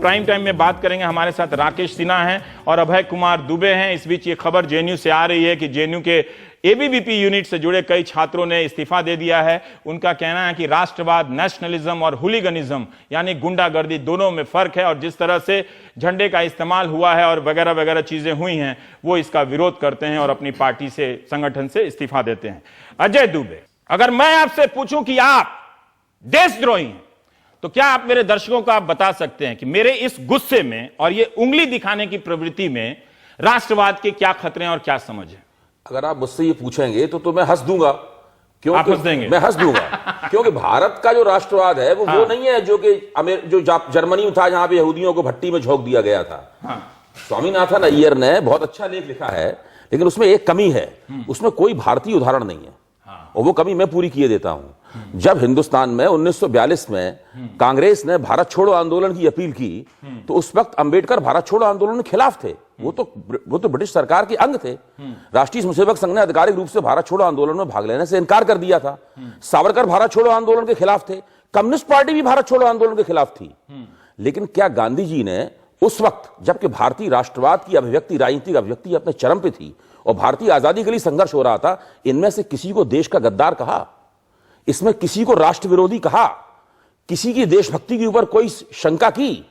Prime time में बात करेंगे। हमारे साथ राकेश सिन्हा हैं और अभय कुमार दुबे हैं। इस बीच ये खबर जेएनयू से आ रही है कि जेएनयू के एबीवीपी यूनिट से जुड़े कई छात्रों ने इस्तीफा दे दिया है। उनका कहना है कि राष्ट्रवाद, नेशनलिज्म और हुलीगनिज्म यानी गुंडागर्दी दोनों में फर्क है और जिस तरह से झंडे का इस्तेमाल हुआ है और वगैरह वगैरह चीजें हुई हैं, वो इसका विरोध करते हैं और अपनी पार्टी से, संगठन से इस्तीफा देते हैं। अजय दुबे, अगर मैं आपसे पूछूं कि आप देशद्रोही हैं, तो क्या आप मेरे दर्शकों को आप बता सकते हैं कि मेरे इस गुस्से में और ये उंगली दिखाने की प्रवृत्ति में राष्ट्रवाद के क्या खतरे हैं और क्या समझ है? अगर आप मुझसे ये पूछेंगे तो मैं हंस दूंगा। क्यों आप हंस देंगे? मैं हंस दूंगा क्योंकि भारत का जो राष्ट्रवाद है वो नहीं है जो कि जो जर्मनी में था, जहां पे यहूदियों को भट्टी में झोंक दिया गया था। स्वामीनाथन अय्यर ने बहुत अच्छा लेख लिखा है, लेकिन उसमें एक कमी है, उसमें कोई भारतीय उदाहरण नहीं है। और वो कमी मैं पूरी किए देता हूं। जब हिंदुस्तान में 1942 में कांग्रेस ने भारत छोड़ो आंदोलन की अपील की, तो उस वक्त अंबेडकर भारत छोड़ो आंदोलन के खिलाफ थे। वो तो ब्रिटिश सरकार के अंग थे। राष्ट्रीय स्वयंसेवक संघ ने आधिकारिक रूप से भारत छोड़ो आंदोलन में भाग लेने से इनकार कर दिया था। सावरकर भारत छोड़ो आंदोलन के खिलाफ थे। कम्युनिस्ट पार्टी भी भारत छोड़ो आंदोलन के खिलाफ थी। लेकिन क्या गांधी जी ने उस वक्त, जबकि भारतीय राष्ट्रवाद की अभिव्यक्ति, राजनीतिक अभिव्यक्ति अपने चरम पे थी और भारतीय आजादी के लिए संघर्ष हो रहा था, इनमें से किसी को देश का गद्दार कहा? इसमें किसी को राष्ट्र विरोधी कहा? किसी की देशभक्ति के ऊपर कोई शंका की?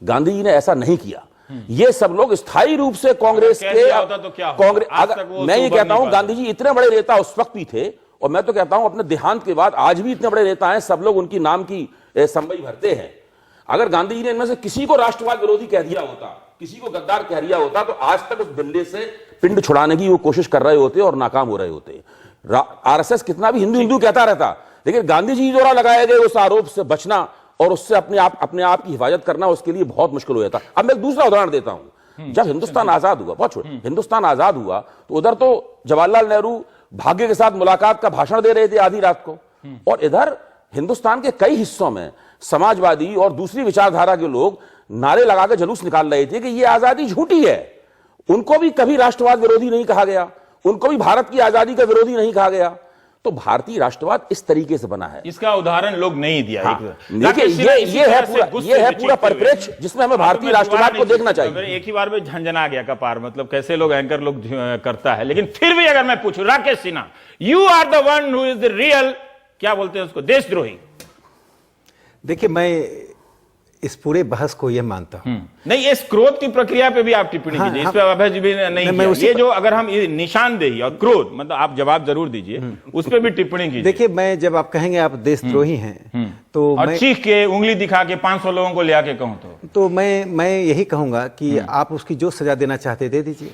गांधी जी ने ऐसा नहीं किया। ये सब लोग स्थायी रूप से कांग्रेस के मैं ये कहता हूं गांधी जी इतने बड़े नेता उस वक्त भी थे, और मैं तो कहता हूं अपने देहांत के बाद आज भी इतने बड़े नेता हैं, सब लोग उनकी नाम की संबई भरते हैं। अगर गांधी जी ने इनमें से किसी को राष्ट्रवाद विरोधी कह दिया होता, किसी को गद्दार कह दिया होता, तो आज तक उस दिल्ली से पिंड छुड़ाने की वो कोशिश कर रहे होते और नाकाम हो रहे होते। आरएसएस कितना भी हिंदू हिंदू कहता रहता, लेकिन गांधी जी द्वारा लगाए गए उस आरोप से बचना और उससे अपने आप की हिफाजत करना उसके लिए बहुत मुश्किल हो जाता। अब मैं एक दूसरा उदाहरण देता हूं। जब हिंदुस्तान आजाद हुआ, बहुत छोटा, हिंदुस्तान आजाद हुआ, तो उधर तो जवाहरलाल नेहरू भाग्य के साथ मुलाकात का भाषण दे रहे थे आधी रात को, और इधर हिंदुस्तान के कई हिस्सों में समाजवादी और दूसरी विचारधारा के लोग नारे लगा के जुलूस निकाल रहे थे कि यह आजादी झूठी है। उनको भी कभी राष्ट्रवाद विरोधी नहीं कहा गया, उनको भी भारत की आजादी का विरोधी नहीं कहा गया। तो भारतीय राष्ट्रवाद इस तरीके से बना है। इसका उदाहरण लोग नहीं दिया। देखिए ये है पूरा परिप्रेक्ष्य जिसमें हमें भारतीय राष्ट्रवाद को देखना चाहिए। एक ही बार में झंझना गया कपार, मतलब कैसे लोग एंकर लोग करता है। लेकिन फिर भी अगर मैं पूछूं, Rakesh Sinha, you are the one who is the real, क्या बोलते हैं उसको, देशद्रोही। देखिए, मैं इस पूरे बहस को यह मानता हूं। नहीं, इस क्रोध की प्रक्रिया पे भी आप टिप्पणी कीजिए। इस पे अभय जी भी नहीं किया। ये जो अगर हम निशानदेही और क्रोध, मतलब आप जवाब जरूर दीजिए, उस पे भी टिप्पणी कीजिए। देखिए, मैं जब आप कहेंगे आप देशद्रोही हैं, तो और चीख के उंगली दिखा के 500 लोगों को ले आके कहूं तो मैं यही कहूंगा कि आप उसकी जो सजा देना चाहते दे दीजिए।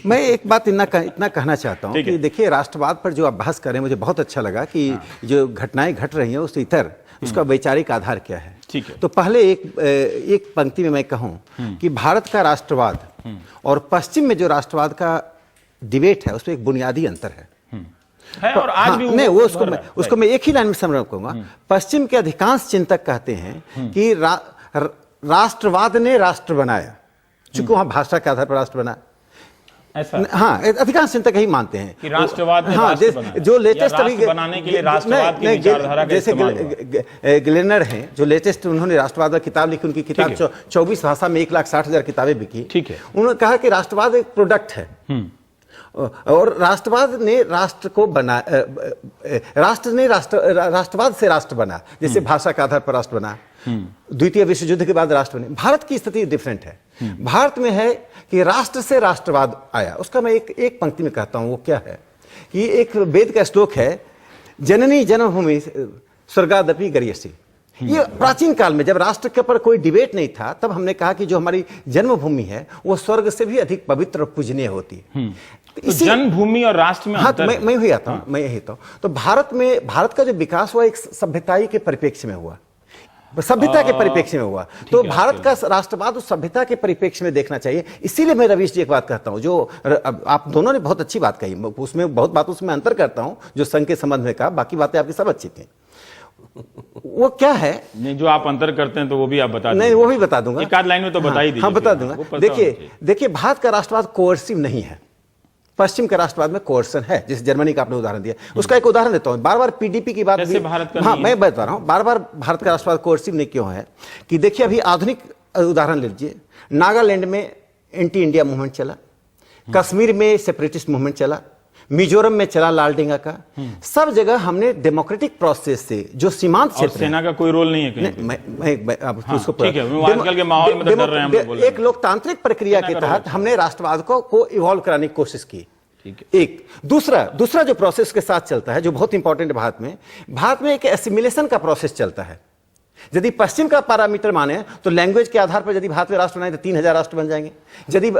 मैं एक बात इतना कहना चाहता हूं कि देखिए, राष्ट्रवाद पर जो आप बहस कर रहे हैं, मुझे बहुत अच्छा लगा कि जो घटनाएं घट रही हैं उस इतर उसका वैचारिक आधार क्या है। ठीक है। तो पहले एक पंक्ति में मैं कहूं कि भारत का राष्ट्रवाद और पश्चिम में जो राष्ट्रवाद का डिबेट है उसमें एक बुनियादी अंतर है। और आज भी नहीं, वो उसको मैं एक ही लाइन में समझाऊं कहूंगा। पश्चिम के अधिकांश चिंतक कहते हैं कि राष्ट्रवाद ने राष्ट्र बनाया, चूंकि वहां भाषा के आधार पर राष्ट्र बना। हाँ, अधिकांश चिंतक यही मानते हैं कि राष्ट्रवाद ने राष्ट्र बनाया। जो लेटेस्ट अभी बनाने के लिए राष्ट्रवाद की विचारधारा का इस्तेमाल हुआ। जैसे ग्लेनर हैं, जो लेटेस्ट उन्होंने राष्ट्रवाद पर किताब लिखी, उनकी किताब 24 भाषा में 1,60,000 किताबें बिकी। ठीक है। उन्होंने कहा कि राष्ट्रवाद एक प्रोडक्ट है और राष्ट्रवाद ने राष्ट्र को बना, राष्ट्र ने राष्ट्रवाद से राष्ट्र बना, जैसे भाषा के आधार पर राष्ट्र बना। द्वितीय विश्व युद्ध के बाद राष्ट्र बने। भारत की स्थिति डिफरेंट है। भारत में है कि राष्ट्र से राष्ट्रवाद आया। उसका मैं एक पंक्ति में कहता हूं, वो क्या है कि एक वेद का श्लोक है, जननी जन्मभूमि स्वर्गादपि गरीयसी। ये प्राचीन काल में जब राष्ट्र के ऊपर कोई डिबेट नहीं था, तब हमने कहा कि जो हमारी जन्मभूमि है वो स्वर्ग से भी अधिक पवित्र और पूजनीय होती है। तो जन्मभूमि और राष्ट्र में अंतर है। मैं यही आता हूं। तो भारत का जो विकास हुआ एक सभ्यताई के परिप्रेक्ष्य में हुआ, सभ्यता के परिप्रेक्ष्य में हुआ। तो भारत का राष्ट्रवाद उस सभ्यता के परिप्रेक्ष्य में देखना चाहिए। इसीलिए मैं रवीश जी एक बात कहता हूं, जो आप दोनों ने बहुत अच्छी बात कही, उसमें बहुत बातों से मैं अंतर करता हूं जो संघ के संबंध में कहा, बाकी बातें आपकी सब अच्छी थी। वो क्या है, नहीं जो आप अंतर करते हैं तो वो भी आप बता नहीं, वो भी बता दूंगा, एक आध लाइन में तो बता ही दीजिए। हाँ, बता दूंगा। देखिए, भारत का राष्ट्रवाद कोर्सिव नहीं है। पश्चिम का राष्ट्रवाद में कोर्सन है, जैसे जर्मनी का आपने उदाहरण दिया। उसका एक उदाहरण देता हूं, बार बार पीडीपी की बात जैसे भारत का हाँ नहीं मैं बता रहा हूं, बार बार भारत का राष्ट्रवाद कोर्सिव नहीं क्यों है कि देखिए अभी आधुनिक उदाहरण ले लीजिए, नागालैंड में एंटी इंडिया मूवमेंट चला, कश्मीर में सेपरेटिस्ट मूवमेंट चला, मिजोरम में चला लालडेंगा का, सब जगह हमने डेमोक्रेटिक प्रोसेस से जो सीमांत और क्षेत्र सेना का कोई रोल नहीं है कहीं पे। मैं अब उसको ठीक है, वो आजकल के माहौल में तो डर रहे हैं हम लोग बोलने एक लोकतांत्रिक प्रक्रिया के तहत हमने राष्ट्रवाद को इवॉल्व कराने की कोशिश की। ठीक है। एक दूसरा जो प्रोसेस के साथ चलता है, जो बहुत इंपॉर्टेंट है भारत में एक एसिमिलेशन का प्रोसेस चलता है। यदि पश्चिम का पैरामीटर माने तो लैंग्वेज के आधार पर यदि भारत में राष्ट्र बनाए तो 3000 राष्ट्र बन जाएंगे, यदि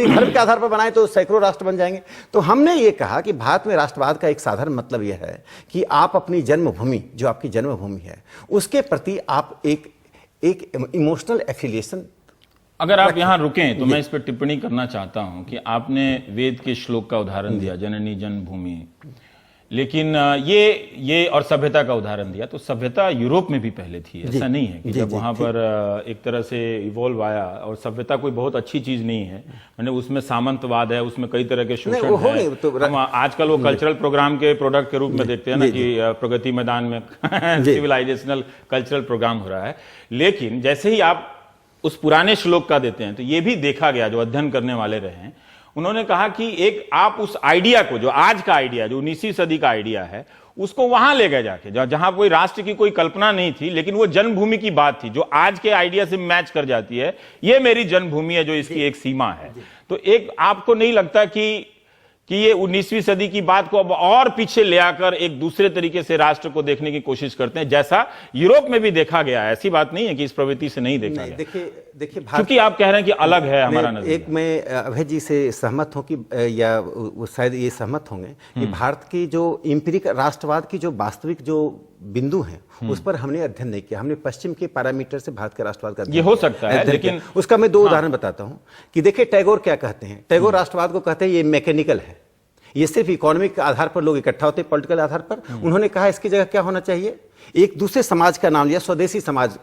धर्म के आधार पर बनाए तो सैकड़ों राष्ट्र बन जाएंगे। तो हमने ये कहा कि भारत में राष्ट्रवाद का एक साधारण मतलब यह है कि आप अपनी जन्मभूमि, जो आपकी जन्मभूमि है, उसके प्रति आप एक इमोशनल एफिलिएशन। अगर आप यहाँ रुकें तो मैं इस पर टिप्पणी करना चाहता हूं कि आपने वेद के श्लोक का उदाहरण दिया, जननी जन्मभूमि, लेकिन ये और सभ्यता का उदाहरन दिया। तो सभ्यता यूरोप में भी पहले थी, ऐसा नहीं है कि जब वहां पर एक तरह से इवॉल्व आया, और सभ्यता कोई बहुत अच्छी चीज नहीं है, मैंने उसमें सामंतवाद है, उसमें कई तरह के शोषण है। हम आजकल वो कल्चरल प्रोग्राम के प्रोडक्ट के रूप में देखते हैं ना कि प्रगति मैदान में सिविलाइजेशनल कल्चरल प्रोग्राम हो रहा है। लेकिन जैसे ही आप उस पुराने श्लोक का देते हैं तो ये भी देखा गया, जो अध्ययन करने वाले रहे हैं, उन्होंने कहा कि एक आप उस आइडिया को, जो आज का आइडिया, जो 19वीं सदी का आइडिया है, उसको वहां ले गए जाके जहां कोई राष्ट्र की कोई कल्पना नहीं थी, लेकिन वो जन्मभूमि की बात थी, जो आज के आइडिया से मैच कर जाती है। ये मेरी जन्मभूमि है, जो इसकी एक सीमा है। तो एक आपको नहीं लगता कि ये 19वीं सदी की बात को अब और पीछे ले आकर एक दूसरे तरीके से राष्ट्र को देखने की कोशिश करते हैं, जैसा यूरोप में भी देखा गया है? ऐसी बात नहीं है कि इस प्रवृत्ति से नहीं देखा गया। देखिए क्योंकि आप कह रहे हैं कि अलग है हमारा नजरिया। एक मैं अभय जी से सहमत हूं कि, या वो शायद ये सहमत होंगे कि भारत की जो इंपीरिक राष्ट्रवाद की जो वास्तविक जो बिंदु हैं, उस पर हमने अध्ययन नहीं किया। हमने पश्चिम के पैरामीटर से भारत के राष्ट्रवाद का ये हो सकता है, लेकिन उसका मैं 2 उदाहरण बताता हूं कि देखिए टैगोर क्या कहते हैं। टैगोर राष्ट्रवाद को कहते हैं ये मैकेनिकल है, ये सिर्फ इकोनॉमिक आधार पर लोग इकट्ठा होते हैं, पॉलिटिकल आधार पर। उन्होंने कहा इसकी जगह क्या होना चाहिए, एक दूसरे समाज का नाम लिया, स्वदेशी समाज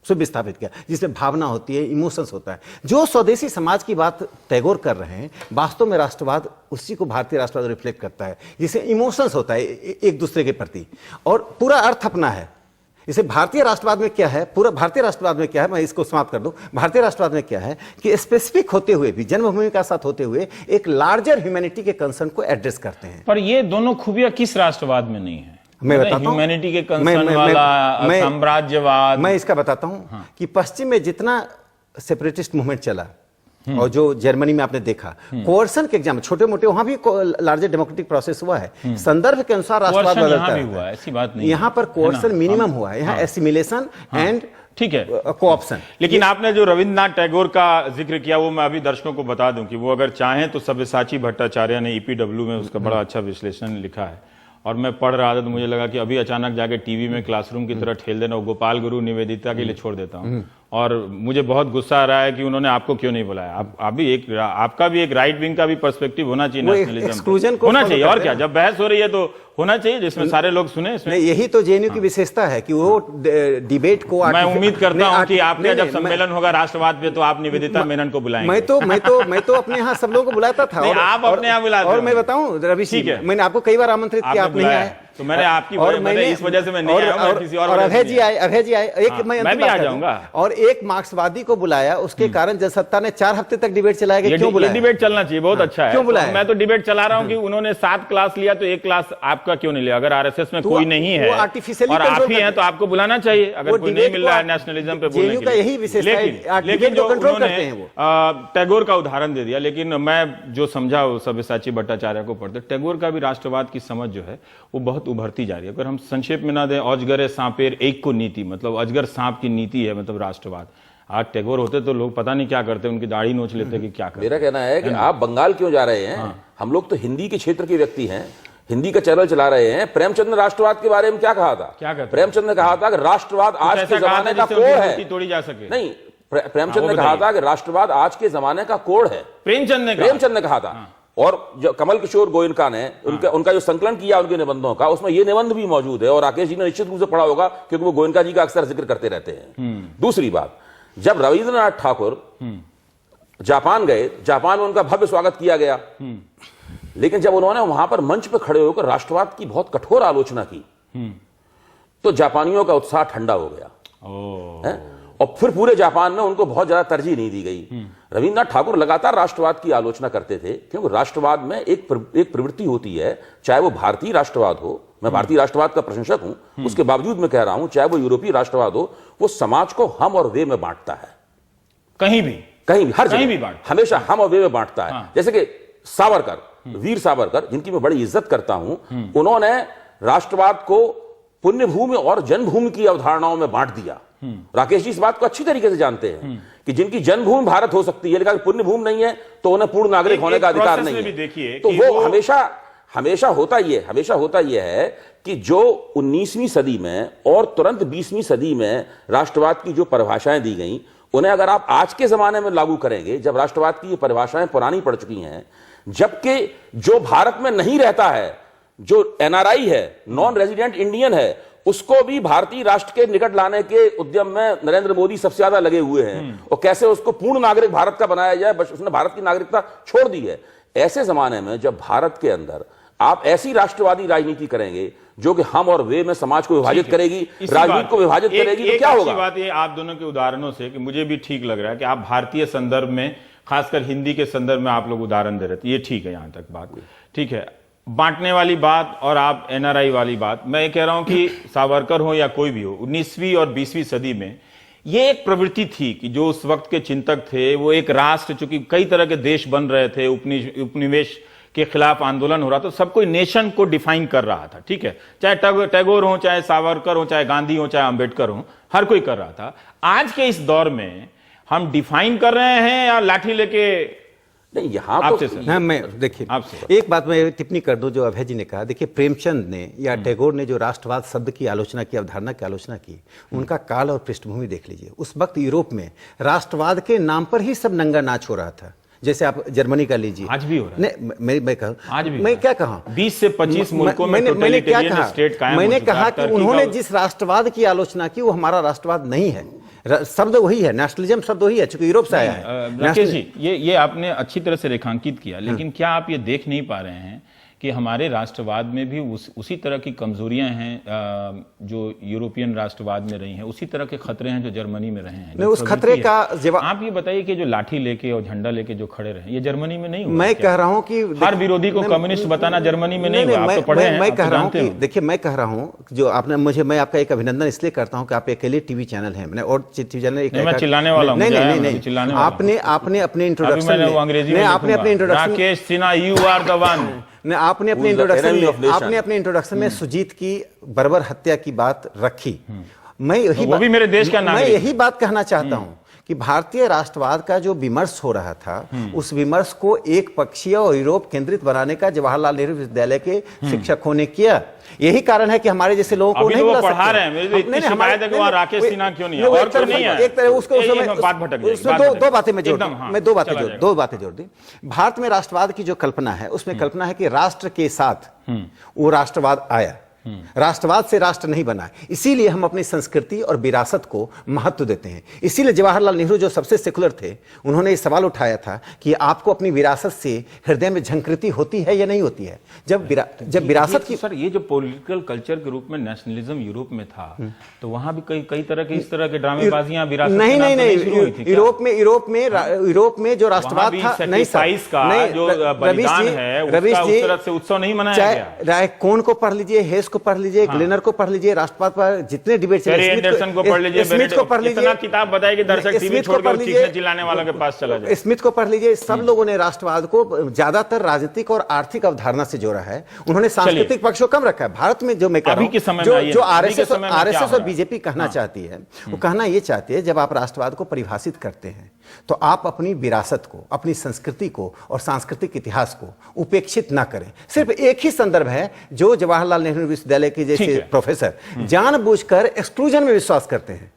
सुविस्थापित किया, जिसमें भावना होती है, इमोशंस होता है। जो स्वदेशी समाज की बात टैगोर कर रहे हैं, वास्तव में राष्ट्रवाद उसी को भारतीय राष्ट्रवाद रिफ्लेक्ट करता है, जिससे इमोशंस होता है एक दूसरे के प्रति, और पूरा अर्थ अपना है। इसे भारतीय राष्ट्रवाद में क्या है, पूरा भारतीय राष्ट्रवाद में क्या है, मैं इसको समाप्त कर दूं। भारतीय राष्ट्रवाद में क्या है कि स्पेसिफिक होते हुए भी, जन्मभूमि का साथ होते हुए, एक लार्जर ह्यूमैनिटी के कंसर्न को एड्रेस करते हैं। पर ये दोनों खूबियां किस राष्ट्रवाद में नहीं है? मैं बताता हूं, ह्यूमैनिटी के कंसर्न वाला साम्राज्यवाद। मैं इसका बताता हूं कि पश्चिम में जितना सेपरेटिस्ट मूवमेंट चला, और जो जर्मनी में आपने देखा, कोर्सन के एग्जाम छोटे मोटे वहां भी लार्जर डेमोक्रेटिक प्रोसेस हुआ है, संदर्भ के अनुसार राष्ट्रवाद बदलता है। ऐसी बात नहीं, यहां पर कोर्सन मिनिमम हुआ है, यहां एसिमिलेशन एंड ठीक है, कोऑप्शन। लेकिन आपने जो रविन्द्रनाथ टैगोर का जिक्र किया, वो मैं अभी दर्शकों को बता दूं कि वो अगर चाहें तो सब्यसाची भट्टाचार्य ने ईपीडब्ल्यू में उसका बड़ा अच्छा विश्लेषण लिखा है, और मैं पढ़ रहा था तो मुझे लगा कि अभी अचानक जाके टीवी में क्लासरूम की तरह ठेल देना, वो गोपाल गुरु निवेदिता के लिए छोड़ देता हूं। और मुझे बहुत गुस्सा आ रहा है कि उन्होंने आपको क्यों नहीं बुलाया। आप भी एक, आपका भी एक राइट विंग का भी पर्सपेक्टिव होना चाहिए, नेशनलिज्म होना चाहिए। और क्या, जब बहस हो रही है तो होना चाहिए जिसमें सारे लोग सुने। इसमें यही तो जेएनयू की विशेषता है कि वो डिबेट को, मैं उम्मीद करता हूं कि आपका जब सम्मेलन होगा राष्ट्रवाद पे तो आप निवेदिता मेनन को बुलाएंगे। मैं तो अपने यहाँ सब लोगों को बुलाता था, आप अपने यहाँ बुलाते। और मैं बताऊं रवि सिंह, मैंने आपको कई बार आमंत्रित किया, आप नहीं आए, तो मैंने आपकी इस वजह से मैं नहीं आया, किसी और अभय जी आए, एक मैं भी आ जाऊंगा। और एक मार्क्सवादी को बुलाया, उसके कारण जनसत्ता ने 4 हफ्ते तक डिबेट चलाया गया। क्यों बुलाया? डिबेट चलना चाहिए, बहुत अच्छा है। क्यों बुलाया? मैं तो डिबेट चला रहा हूं कि उन्होंने 7 क्लास लिया तो 1 क्लास आपका क्यों नहीं लिया? अगर आरएसएस में कोई नहीं है और आप ही हैं तो आपको बुलाना चाहिए। अगर कोई नहीं मिल रहा है नेशनलिज्म पे बोलने के लिए, लेकिन जो उन्होंने टैगोर का उदाहरण दे दिया, लेकिन मैं जो समझा वो सब्यसाची भट्टाचार्य को पढ़ते, टैगोर का भी राष्ट्रवाद की समझ जो है वो बहुत उभरती जा रही है। अगर हम संक्षेप में ना दें, अजगरे सांपेर एक को नीति, मतलब अजगर सांप की नीति है, मतलब राष्ट्रवाद। आज टैगोर होते तो लोग पता नहीं क्या करते, उनकी दाढ़ी नोच लेते कि क्या करते। मेरा कहना है कि आप बंगाल क्यों जा रहे हैं? हम लोग तो हिंदी के क्षेत्र के व्यक्ति हैं, हिंदी का चैनल चला रहे हैं। प्रेमचंद ने राष्ट्रवाद के बारे में क्या कहा था? क्या कहते? प्रेमचंद ने कहा था कि राष्ट्रवाद आज के जमाने का कोड है, तोड़ी जा सके। नहीं, प्रेमचंद ने कहा था कि राष्ट्रवाद आज के जमाने का कोड है। प्रेमचंद ने कहा था। और जो कमल किशोर गोयनका ने उनका जो संकलन किया उनके निबंधों का, उसमें ये निबंध भी मौजूद है, और राकेश जी ने निश्चित रूप से पढ़ा होगा क्योंकि वो गोयनका जी का अक्सर जिक्र करते रहते हैं। दूसरी बात, जब रविन्द्रनाथ ठाकुर जापान गए, जापान में उनका भव्य स्वागत किया गया, लेकिन जब उन्होंने वहां पर मंच पर खड़े होकर राष्ट्रवाद की बहुत कठोर आलोचना की तो जापानियों का उत्साह ठंडा हो गया। और फिर पूरे जापान में उनको बहुत ज्यादा तरजीह नहीं दी गई। रविन्द्रनाथ ठाकुर लगातार राष्ट्रवाद की आलोचना करते थे, क्योंकि राष्ट्रवाद में एक प्रवृत्ति होती है, चाहे वो भारतीय राष्ट्रवाद हो, मैं भारतीय राष्ट्रवाद का प्रशंसक हूं, उसके बावजूद मैं कह रहा हूं चाहे वो यूरोपीय राष्ट्रवाद हो, वो समाज को हम और वे में बांटता है। कहीं भी हर कहीं भी जगह हमेशा हम और वे में बांटता है। जैसे कि सावरकर, वीर सावरकर, जिनकी मैं बड़ी इज्जत करता हूं, उन्होंने राष्ट्रवाद को पुण्यभूमि और जन्मभूमि की अवधारणाओं में बांट दिया। राकेश जी इस बात को अच्छी तरीके से जानते हैं कि जिनकी जन्मभूमि भारत हो सकती है लेकिन पुण्यभूमि नहीं है तो उन्हें पूर्ण नागरिक होने का अधिकार नहीं है। तो वो हमेशा होता यह है कि जो 19वीं सदी में और तुरंत 20वीं सदी में राष्ट्रवाद की जो परिभाषाएं दी गई, उन्हें अगर आप आज के जमाने में लागू करेंगे, जब राष्ट्रवाद की ये परिभाषाएं पुरानी पड़ चुकी हैं, जबकि जो भारत में नहीं रहता है, जो एनआरआई है, नॉन रेजिडेंट इंडियन है, उसको भी भारतीय राष्ट्र के निकट लाने के उद्यम में नरेंद्र मोदी सबसे ज्यादा लगे हुए हैं, और कैसे उसको पूर्ण नागरिक भारत का बनाया जाए, बस उसने भारत की नागरिकता छोड़ दी है। ऐसे जमाने में जब भारत के अंदर आप ऐसी राष्ट्रवादी राजनीति करेंगे जो कि हम और वे में समाज को विभाजित करेगी, राजनीति को विभाजित करेगी, तो क्या होगा? बात ये आप दोनों के उदाहरणों से कि मुझे भी ठीक लग रहा है कि आप भारतीय संदर्भ में, खासकर हिंदी के संदर्भ में आप लोग उदाहरण दे रहे थे, ये ठीक है, यहां तक बात ठीक है। बांटने वाली बात और आप एनआरआई वाली बात, मैं ये कह रहा हूं कि सावरकर हो या कोई भी हो, 19वीं और 20वीं सदी में ये एक प्रवृत्ति थी कि जो उस वक्त के चिंतक थे, वो एक राष्ट्र, चूंकि कई तरह के देश बन रहे थे, उपनिवेश के खिलाफ आंदोलन हो रहा था, सब कोई नेशन को डिफाइन कर रहा था, ठीक है, चाहे टैगोर हो, चाहे सावरकर हो, चाहे गांधी हो, चाहे अंबेडकर हो, हर कोई कर रहा था। आज के इस दौर में हम डिफाइन कर रहे हैं या लाठी लेके? नहीं, यहाँ आपसे तो सर, मैं देखिए एक बात मैं टिप्पणी कर दूं जो अभय जी ने कहा। देखिए प्रेमचंद ने या टैगोर ने जो राष्ट्रवाद शब्द की आलोचना की, अवधारणा की आलोचना की, उनका काल और पृष्ठभूमि देख लीजिए। उस वक्त यूरोप में राष्ट्रवाद के नाम पर ही सब नंगा नाच हो रहा था। जैसे आप जर्मनी का लीजिए, आज भी हो रहा है। मैं कहूं, आज भी मैं क्या कहूं, 20 से 25 मुल्कों में मैंने क्या कहा, मैंने कहा कि उन्होंने का जिस राष्ट्रवाद की आलोचना की वो हमारा राष्ट्रवाद नहीं है। शब्द वही है, नेशनलिज्म शब्द वही है, चूंकि यूरोप से आया है। राकेश जी, ये आपने अच्छी तरह से रेखांकित किया, लेकिन क्या आप ये देख नहीं पा रहे हैं कि हमारे राष्ट्रवाद में भी उसी तरह की कमजोरियां हैं जो यूरोपियन राष्ट्रवाद में रही हैं, उसी तरह के खतरे हैं जो जर्मनी में रहे हैं? उस खतरे का जवाब आप ये बताइए कि जो लाठी लेके और झंडा लेके जो खड़े रहे, ये जर्मनी में नहीं हुआ? मैं कह रहा हूं कि हर विरोधी को कम्युनिस्ट बताना जर्मनी में नहीं हुआ। आप तो पढ़े हैं, मैं कह रहा हूं कि देखिए, मैं कह रहा हूं जो आपने मैं आपका एक अभिनंदन इसलिए करता हूं कि आप अकेले टीवी चैनल हैं, मैंने और टीवी चैनल चिल्लाने वाला नहीं, आपने अपने introduction Rakesh Sinha, you are the one, आपने अपने इंट्रोडक्शन में सुजीत की बर्बर हत्या की बात रखी। मैं यही बात कहना चाहता हूं कि भारतीय राष्ट्रवाद का जो विमर्श हो रहा था, उस विमर्श को एक पक्षीय और यूरोप केंद्रित बनाने का जवाहरलाल नेहरू विश्वविद्यालय के शिक्षकों ने किया। यही कारण है कि हमारे जैसे लोगों को नहीं पढ़ा रहे हैं। राकेश सिन्हा क्यों नहीं है? और क्यों नहीं है? एक तरह उसको दो बातें मैं दो बातें जोड़ दी। भारत में राष्ट्रवाद की जो कल्पना है, उसमें कल्पना है कि राष्ट्र के साथ वो राष्ट्रवाद आया, राष्ट्रवाद से राष्ट्र नहीं बना। इसीलिए हम अपनी संस्कृति और विरासत को महत्व देते हैं। इसीलिए जवाहरलाल नेहरू जो सबसे सेकुलर थे, उन्होंने ये सवाल उठाया था कि आपको अपनी विरासत से हृदय में झंकृति होती है या नहीं होती है। जब विरासत की, सर, ये जो पॉलिटिकल कल्चर के रूप में नेशनलिज्म यूरोप में था, तो वहां भी कई तरह के इस तरह के ड्रामेबाजियां विरासत नहीं, यूरोप में जो राष्ट्रवाद था, नहीं सर, उत्सव नहीं मनाया गया। कौन को पढ़ लीजिए, हेस को पढ़ लीजिए, ग्लेनर को पढ़ लीजिए, राष्ट्रवाद पर जितने डिबेट चले, एंडरसन को पढ़ लीजिए, स्मिथ को पढ़ लीजिए, इतना किताब बताइए कि दर्शक टीवी छोड़कर चीखने चिल्लाने वालों के पास चला जाए। स्मिथ को पढ़ लीजिए। सब लोगों ने राष्ट्रवाद को ज्यादातर राजनीतिक और आर्थिक अवधारणा से जोड़ा है, उन्होंने सांस्कृतिक पक्ष को कम रखा है। भारत में जो मैं कह रहा हूं, जो आरएसएस और बीजेपी कहना चाहती है, वो कहना ये चाहती है, जब आप राष्ट्रवाद को परिभाषित करते हैं तो आप अपनी विरासत को, अपनी संस्कृति को और सांस्कृतिक इतिहास को उपेक्षित ना करें। सिर्फ एक ही संदर्भ है जो जवाहरलाल नेहरू विश्वविद्यालय के जैसे प्रोफेसर जानबूझकर एक्सक्लूजन में विश्वास करते हैं।